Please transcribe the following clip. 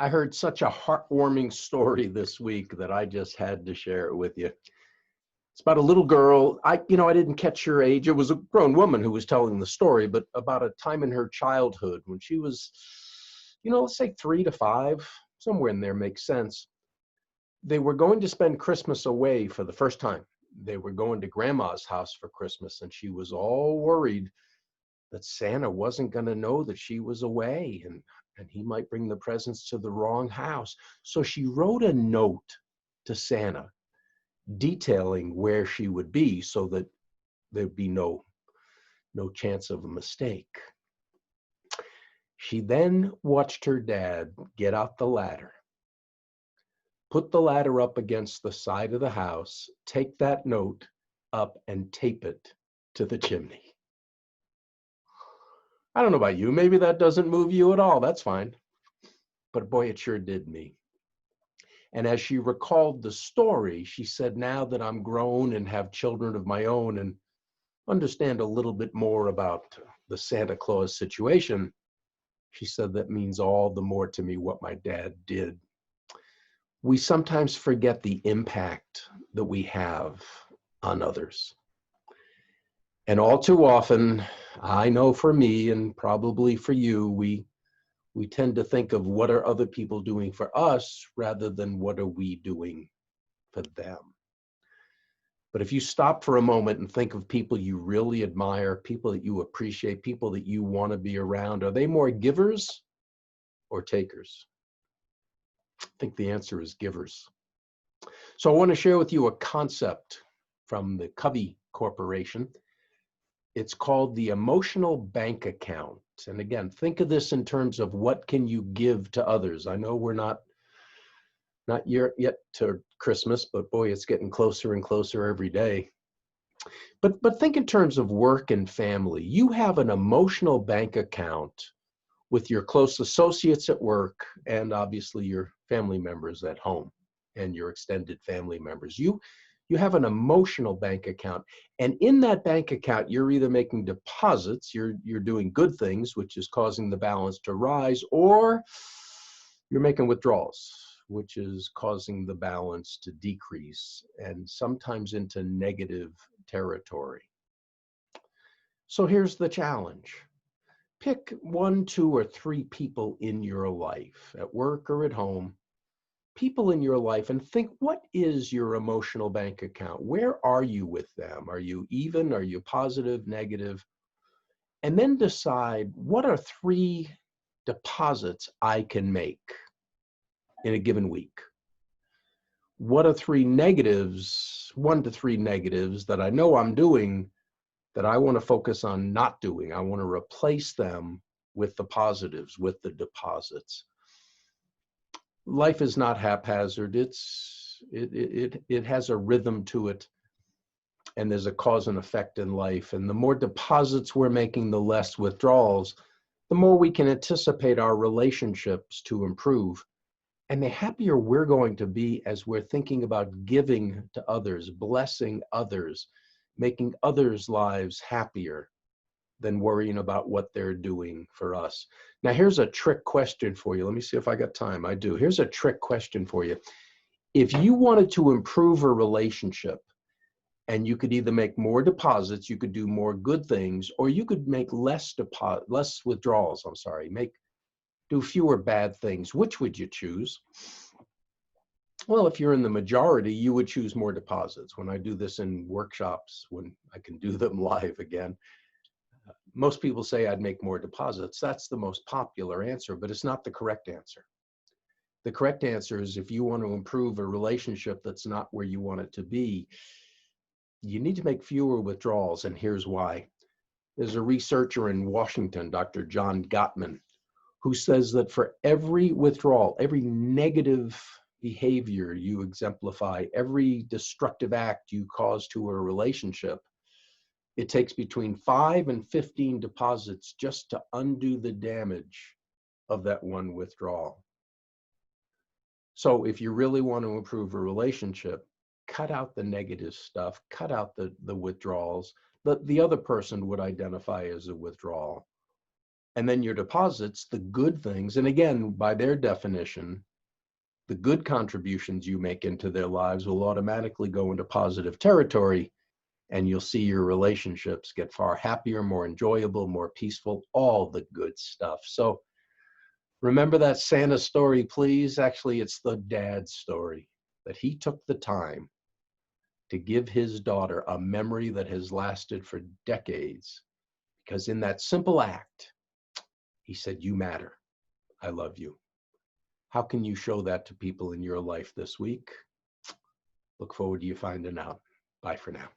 I heard such a heartwarming story this week that I just had to share it with you. It's about a little girl. I didn't catch her age. It was a grown woman who was telling the story, but about a time in her childhood when she was, let's say 3 to 5, somewhere in there makes sense. They were going to spend Christmas away for the first time. They were going to grandma's house for Christmas, and she was all worried that Santa wasn't going to know that she was away and he might bring the presents to the wrong house. So she wrote a note to Santa detailing where she would be so that there'd be no chance of a mistake. She then watched her dad get out the ladder, put the ladder up against the side of the house, take that note up and tape it to the chimney. I don't know about you, maybe that doesn't move you at all, that's fine. But boy, it sure did me. And as she recalled the story, she said, now that I'm grown and have children of my own and understand a little bit more about the Santa Claus situation, she said that means all the more to me what my dad did. We sometimes forget the impact that we have on others. And all too often, I know for me and probably for you, we tend to think of what are other people doing for us rather than what are we doing for them. But if you stop for a moment and think of people you really admire, people that you appreciate, people that you want to be around, are they more givers or takers? I think the answer is givers. So I want to share with you a concept from the Covey Corporation. It's called the emotional bank account. And again, think of this in terms of what can you give to others. I know we're not yet to Christmas, but boy, it's getting closer and closer every day. But think in terms of work and family. You have an emotional bank account with your close associates at work and obviously your family members at home and your extended family members. You have an emotional bank account, and in that bank account, you're either making deposits, you're doing good things, which is causing the balance to rise, or you're making withdrawals, which is causing the balance to decrease and sometimes into negative territory. So here's the challenge. Pick 1, 2, or 3 people in your life, at work or at home, people in your life, and think, what is your emotional bank account? Where are you with them? Are you even? Are you positive, negative? And then decide, what are 3 deposits I can make in a given week? What are 3 negatives, 1 to 3 negatives that I know I'm doing that I want to focus on not doing? I want to replace them with the positives, with the deposits. Life is not haphazard. It has a rhythm to it, and there's a cause and effect in life. And the more deposits we're making, the less withdrawals, the more we can anticipate our relationships to improve. And the happier we're going to be as we're thinking about giving to others, blessing others, making others' lives happier than worrying about what they're doing for us. Now, here's a trick question for you. Let me see if I got time. I do. Here's a trick question for you. If you wanted to improve a relationship, and you could either make more deposits, you could do more good things, or you could make less withdrawals, do fewer bad things, which would you choose? Well, if you're in the majority, you would choose more deposits. When I do this in workshops, when I can do them live again, most people say I'd make more deposits. That's the most popular answer, but it's not the correct answer. The correct answer is, if you want to improve a relationship that's not where you want it to be, you need to make fewer withdrawals, and here's why. There's a researcher in Washington, Dr. John Gottman, who says that for every withdrawal, every negative behavior you exemplify, every destructive act you cause to a relationship, it takes between 5 and 15 deposits just to undo the damage of that one withdrawal. So if you really want to improve a relationship, cut out the negative stuff, cut out the withdrawals that the other person would identify as a withdrawal. And then your deposits, the good things, and again, by their definition, the good contributions you make into their lives will automatically go into positive territory, and you'll see your relationships get far happier, more enjoyable, more peaceful, all the good stuff. So remember that Santa story, please. Actually, it's the dad's story, that he took the time to give his daughter a memory that has lasted for decades. Because in that simple act, he said, "You matter. I love you." How can you show that to people in your life this week? Look forward to you finding out. Bye for now.